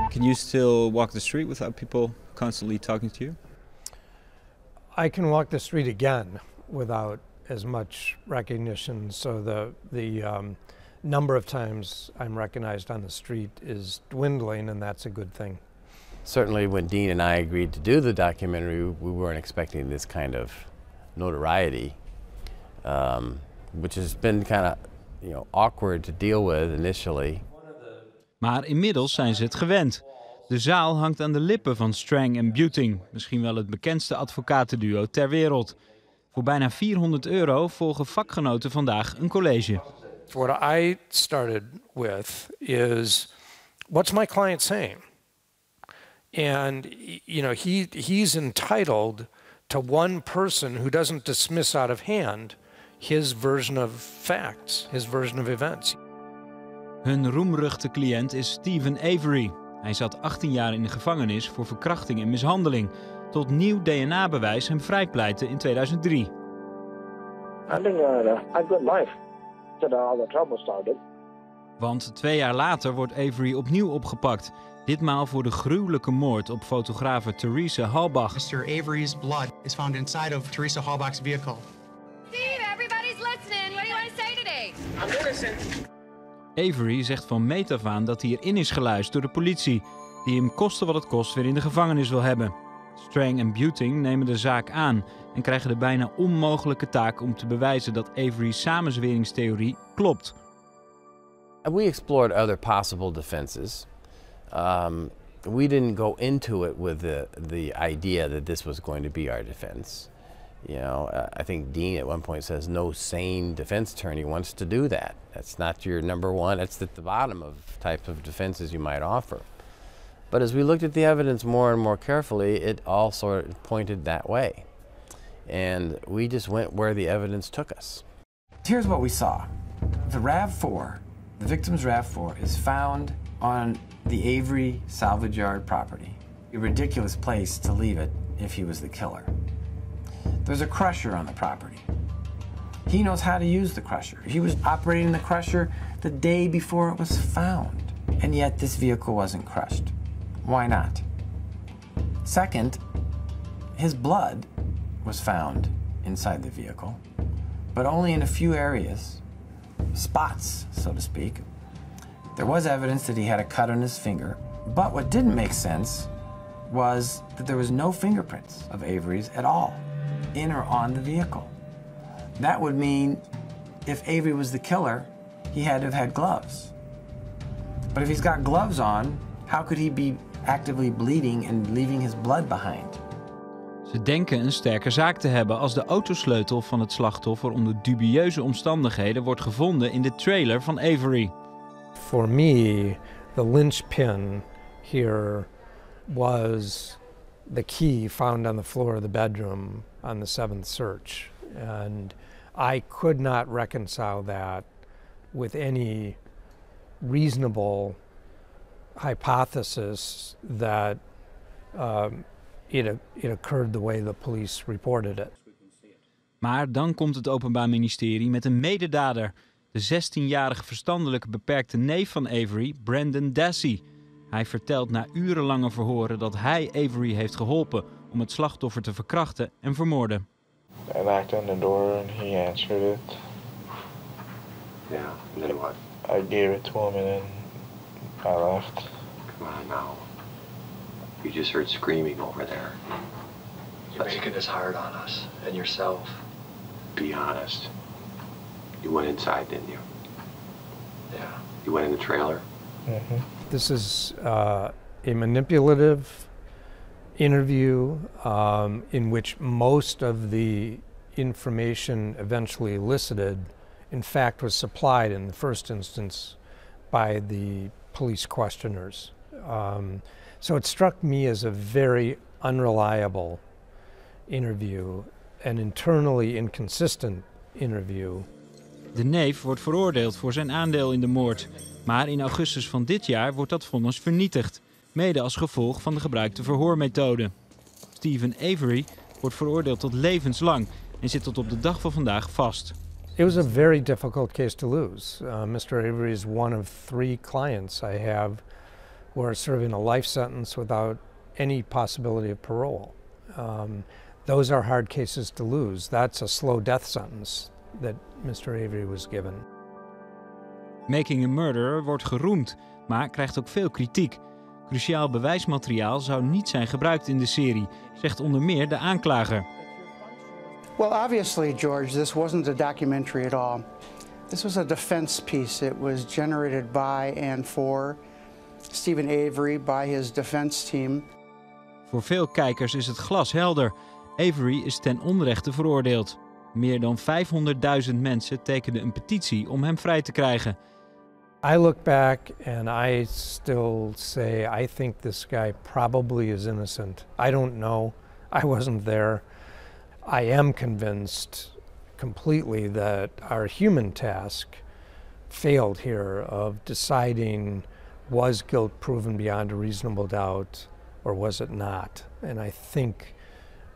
Can you still walk the street without people constantly talking to you? I can walk the street again without as much recognition, so the number of times I'm recognized on the street is dwindling, and that's a good thing. Certainly when Dean and I agreed to do the documentary, we weren't expecting this kind of notoriety, which has been kind of, awkward to deal with initially. Maar inmiddels zijn ze het gewend. De zaal hangt aan de lippen van Strang en Buting, misschien wel het bekendste advocatenduo ter wereld. Voor bijna €400 volgen vakgenoten vandaag een college. What I started with is, what's my client saying? And he's entitled to one person who doesn't dismiss out of hand his version of facts, his version of events. Hun roemruchte cliënt is Stephen Avery. Hij zat 18 jaar in de gevangenis voor verkrachting en mishandeling, tot nieuw DNA-bewijs hem vrijpleitte in 2003. I think a good life till all the trouble started. Want 2 jaar later wordt Avery opnieuw opgepakt. Ditmaal voor de gruwelijke moord op fotografe Teresa Halbach. Mr. Avery's blood is found inside of Teresa Halbach's vehicle. Steve, everybody's listening. What do you want to say today? I'm innocent. Avery zegt van meet af aan dat hij erin is geluisterd door de politie, die hem koste wat het kost weer in de gevangenis wil hebben. Strang en Buting nemen de zaak aan en krijgen de bijna onmogelijke taak om te bewijzen dat Avery's samenzweringstheorie klopt. We explored other possible defenses. We didn't go into it with the idea that this was going to be our defense. I think Dean at one point says no sane defense attorney wants to do that. That's not your number one. That's at the bottom of type of defenses you might offer. But as we looked at the evidence more and more carefully, it all sort of pointed that way. And we just went where the evidence took us. Here's what we saw. The RAV4, the victim's RAV4, is found on the Avery salvage yard property. A ridiculous place to leave it if he was the killer. There's a crusher on the property. He knows how to use the crusher. He was operating the crusher the day before it was found, and yet this vehicle wasn't crushed. Why not? Second, his blood was found inside the vehicle, but only in a few areas, spots, so to speak. There was evidence that he had a cut on his finger, but what didn't make sense was that there was no fingerprints of Avery's at all, in or on the vehicle. That would mean if Avery was the killer, he had to have had gloves. But if he's got gloves on, how could he be actively bleeding and leaving his blood behind? Ze denken een sterke zaak te hebben als de autosleutel van het slachtoffer onder dubieuze omstandigheden wordt gevonden in de trailer van Avery. For me, the linchpin here was the key found on the floor of the bedroom on the 7th search. And I could not reconcile that with any reasonable hypothesis that it occurred the way the police reported it. Maar dan komt het Openbaar Ministerie met een mededader. De 16-jarige verstandelijk beperkte neef van Avery, Brandon Dassey. Hij vertelt na urenlange verhoren dat hij Avery heeft geholpen om het slachtoffer te verkrachten en vermoorden. I knocked on the door and he answered it. Yeah, and then what? I gave it to him and then I left. Come on now. You just heard screaming over there. You're making this hard on us and yourself. Be honest. You went inside, didn't you? Yeah. You went in the trailer? Mm-hmm. This is a manipulative interview in which most of the information eventually elicited, in fact, was supplied in the first instance by the police questioners. So it struck me as a very unreliable interview, an internally inconsistent interview. De neef wordt veroordeeld voor zijn aandeel in de moord. Maar in augustus van dit jaar wordt dat vonnis vernietigd. Mede als gevolg van de gebruikte verhoormethode. Stephen Avery wordt veroordeeld tot levenslang en zit tot op de dag van vandaag vast. It was a very difficult case to lose. Mr. Avery is one of 3 clients I have who are serving a life sentence without any possibility of parole. Those are hard cases to lose. That's a slow death sentence that Mr. Avery was given. Making a Murderer wordt geroemd, maar krijgt ook veel kritiek. Cruciaal bewijsmateriaal zou niet zijn gebruikt in de serie, zegt onder meer de aanklager. Well, obviously, George, this wasn't a documentary at all. This was a defense piece. It was generated by and for Stephen Avery, by his defense team. Voor veel kijkers is het glashelder. Avery is ten onrechte veroordeeld. Meer dan 500.000 mensen tekenden een petitie om hem vrij te krijgen. I look back and I still say I think this guy probably is innocent. I don't know. I wasn't there. I am convinced completely that our human task failed here of deciding was guilt proven beyond a reasonable doubt or was it not? And I think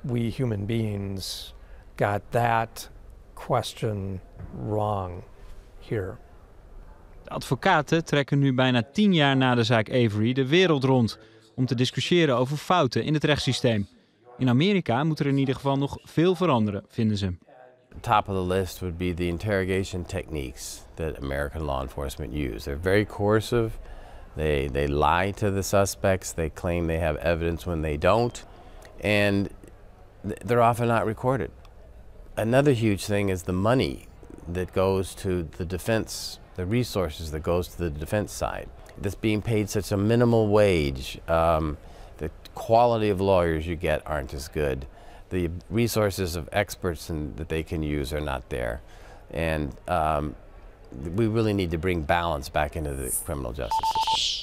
we human beings got that question wrong here. De advocaten trekken nu bijna 10 jaar na de zaak Avery de wereld rond om te discussiëren over fouten in het rechtssysteem. In Amerika moet er in ieder geval nog veel veranderen, vinden ze. Top of the list would be the interrogation techniques that American law enforcement use. They're very coercive. They lie to the suspects. They claim they have evidence when they don't. And they're often not recorded. Another huge thing is the money that goes to the defense, the resources that goes to the defense side. That's being paid such a minimal wage. The quality of lawyers you get aren't as good. The resources of experts that they can use are not there. And we really need to bring balance back into the criminal justice system.